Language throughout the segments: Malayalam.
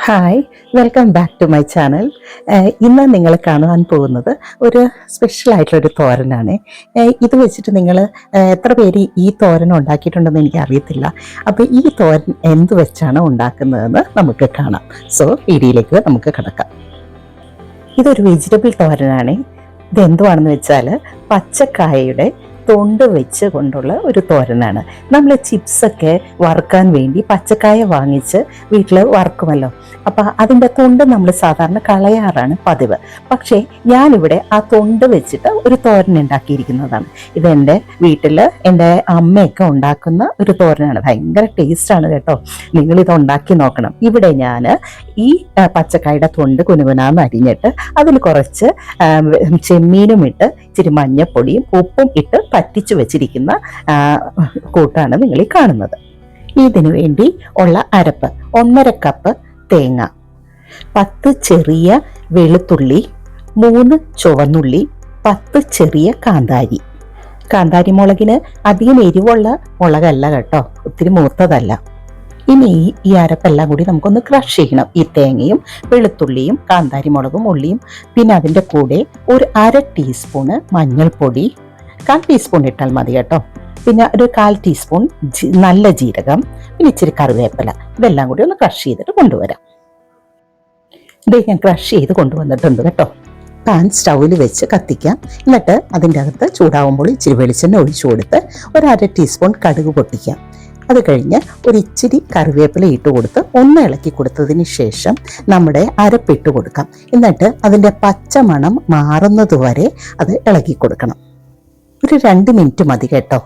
Hi, welcome back to my channel. ഇന്ന് നിങ്ങൾ കാണാൻ പോകുന്നത് ഒരു സ്പെഷ്യലായിട്ടുള്ളൊരു തോരനാണ്. ഇത് വെച്ചിട്ട് നിങ്ങൾ എത്ര പേര് ഈ തോരൻ ഉണ്ടാക്കിയിട്ടുണ്ടെന്ന് എനിക്ക് അറിയത്തില്ല. അപ്പോൾ ഈ തോരൻ എന്ത് വെച്ചാണ് ഉണ്ടാക്കുന്നതെന്ന് നമുക്ക് കാണാം. സോ വീഡിയോയിലേക്ക് നമുക്ക് കിടക്കാം. ഇതൊരു വെജിറ്റബിൾ തോരനാണ്. ഇതെന്തുവാണെന്ന് വെച്ചാൽ പച്ചക്കായയുടെ തൊണ്ട് വെച്ച് കൊണ്ടുള്ള ഒരു തോരനാണ്. നമ്മൾ ചിപ്സൊക്കെ വറുക്കാൻ വേണ്ടി പച്ചക്കായ വാങ്ങിച്ച് വീട്ടിൽ വറുക്കുമല്ലോ. അപ്പം അതിൻ്റെ തൊണ്ട് നമ്മൾ സാധാരണ കളയാറാണ് പതിവ്. പക്ഷേ ഞാനിവിടെ ആ തൊണ്ട് വെച്ചിട്ട് ഒരു തോരൻ ഉണ്ടാക്കിയിരിക്കുന്നതാണ്. ഇതെൻ്റെ വീട്ടിൽ എൻ്റെ അമ്മയൊക്കെ ഉണ്ടാക്കുന്ന ഒരു തോരനാണ്. ഭയങ്കര ടേസ്റ്റാണ് കേട്ടോ. നിങ്ങളിത് ഉണ്ടാക്കി നോക്കണം. ഇവിടെ ഞാൻ ഈ പച്ചക്കായുടെ തൊണ്ട് കുനുകുനാന്ന് അരിഞ്ഞിട്ട് അതിൽ കുറച്ച് ചെമ്മീനും ഇട്ട് ഇച്ചിരി മഞ്ഞപ്പൊടിയും ഉപ്പും ഇട്ട് പറ്റിച്ചു വെച്ചിരിക്കുന്ന കൂട്ടാണ് നിങ്ങൾ ഈ കാണുന്നത്. ഇതിനു വേണ്ടി ഉള്ള അരപ്പ് 1.5 കപ്പ് തേങ്ങ, 10 ചെറിയ വെളുത്തുള്ളി, 3 ചുവന്നുള്ളി, 10 ചെറിയ കാന്താരി മുളകിന് അധികം എരിവുള്ള മുളകല്ല കേട്ടോ, ഒത്തിരി മൂത്തതല്ല. ഇനി ഈ അരപ്പെല്ലാം കൂടി നമുക്കൊന്ന് ക്രഷ് ചെയ്യണം. ഈ തേങ്ങയും വെളുത്തുള്ളിയും കാന്താരി മുളകും ഉള്ളിയും, പിന്നെ അതിൻ്റെ കൂടെ ഒരു 1/2 ടീസ്പൂണ് മഞ്ഞൾപ്പൊടി, 1/4 ടീസ്പൂൺ ഇട്ടാൽ മതി കേട്ടോ. പിന്നെ ഒരു 1/4 ടീസ്പൂൺ നല്ല ജീരകം, പിന്നെ ഇച്ചിരി കറിവേപ്പില. ഇതെല്ലാം കൂടി ഒന്ന് ക്രഷ് ചെയ്തിട്ട് കൊണ്ടുവരാം. ഇത് ഞാൻ ക്രഷ് ചെയ്ത് കൊണ്ടുവന്നിട്ടുണ്ട് കേട്ടോ. പാൻ സ്റ്റൗവിൽ വെച്ച് കത്തിക്കാം. എന്നിട്ട് അതിൻ്റെ അകത്ത് ചൂടാവുമ്പോൾ ഇച്ചിരി വെളിച്ചെണ്ണ ഒഴിച്ചു കൊടുത്ത് ഒരു 1/2 ടീസ്പൂൺ കടുക് പൊട്ടിക്കാം. അത് കഴിഞ്ഞ് ഒരു ഇച്ചിരി കറിവേപ്പില ഇട്ട് കൊടുത്ത് ഒന്ന് ഇളക്കി കൊടുത്തതിന് ശേഷം നമ്മുടെ അരപ്പിട്ട് കൊടുക്കാം. എന്നിട്ട് അതിൻ്റെ പച്ചമണം മാറുന്നത് വരെ അത് ഇളക്കി കൊടുക്കണം. ഒരു 2 മിനിറ്റ് മതി കേട്ടോ.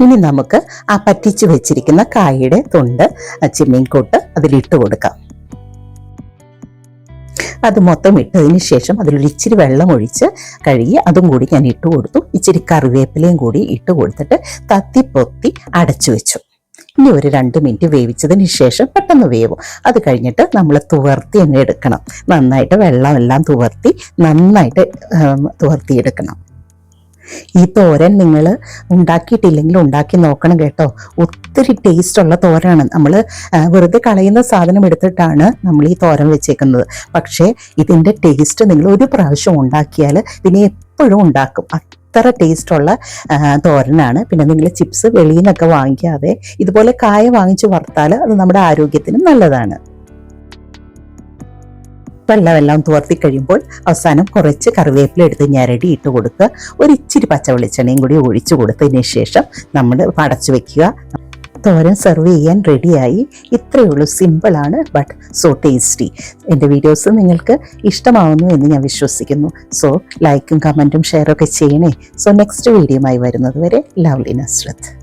ഇനി നമുക്ക് ആ പറ്റിച്ചു വെച്ചിരിക്കുന്ന കായയുടെ തൊണ്ട് ചെമ്മീൻ കൂട്ട് അതിലിട്ട് കൊടുക്കാം. അത് മൊത്തം ഇട്ടതിന് ശേഷം അതിലൊരു ഇച്ചിരി വെള്ളം ഒഴിച്ച് കഴുകി അതും കൂടി ഞാൻ ഇട്ട് കൊടുത്തു. ഇച്ചിരി കറിവേപ്പിലയും കൂടി ഇട്ട് കൊടുത്തിട്ട് തത്തിപ്പൊത്തി അടച്ചു വെച്ചു. ഇനി ഒരു 2 മിനിറ്റ് വേവിച്ചതിന് ശേഷം പെട്ടെന്ന് വേവും. അത് കഴിഞ്ഞിട്ട് നമ്മൾ തുവർത്തി അങ്ങ് എടുക്കണം. നന്നായിട്ട് വെള്ളമെല്ലാം നന്നായിട്ട് തുവർത്തിയെടുക്കണം. ഈ തോരൻ നിങ്ങൾ ഉണ്ടാക്കിയിട്ടില്ലെങ്കിൽ ഉണ്ടാക്കി നോക്കണം കേട്ടോ. ഒത്തിരി ടേസ്റ്റുള്ള തോരനാണ്. നമ്മൾ വെറുതെ കളയുന്ന സാധനം എടുത്തിട്ടാണ് നമ്മൾ ഈ തോരൻ വെച്ചേക്കുന്നത്. പക്ഷേ ഇതിൻ്റെ ടേസ്റ്റ് നിങ്ങൾ ഒരു പ്രാവശ്യം ഉണ്ടാക്കിയാൽ പിന്നെ എപ്പോഴും ഉണ്ടാക്കും. അത്ര ടേസ്റ്റുള്ള തോരനാണ്. പിന്നെ നിങ്ങൾ ചിപ്സ് വെളിയിൽ നിന്നൊക്കെ വാങ്ങിക്കാതെ ഇതുപോലെ കായ വാങ്ങിച്ച് വറുത്താൽ അത് നമ്മുടെ ആരോഗ്യത്തിനും നല്ലതാണ്. വെള്ളമെല്ലാം തുവർത്തി കഴിയുമ്പോൾ അവസാനം കുറച്ച് കറിവേപ്പില എടുത്ത് ഞരടി ഇട്ട് കൊടുക്കുക. ഒരു ഇച്ചിരി പച്ച വെളിച്ചെണ്ണയും കൂടി ഒഴിച്ചു കൊടുത്തതിന് ശേഷം നമ്മൾ അടച്ചു വെക്കുക. തോരൻ സെർവ് ചെയ്യാൻ റെഡിയായി. ഇത്രയേ ഉള്ളൂ. സിമ്പിളാണ്, ബട്ട് സോ ടേസ്റ്റി. എൻ്റെ വീഡിയോസ് നിങ്ങൾക്ക് ഇഷ്ടമാവുന്നു എന്ന് ഞാൻ വിശ്വസിക്കുന്നു. സോ ലൈക്കും കമൻറ്റും ഷെയറൊക്കെ ചെയ്യണേ. സോ നെക്സ്റ്റ് വീഡിയോയുമായി വരുന്നത് വരെ ലവ്ലി നസ്രത്ത്.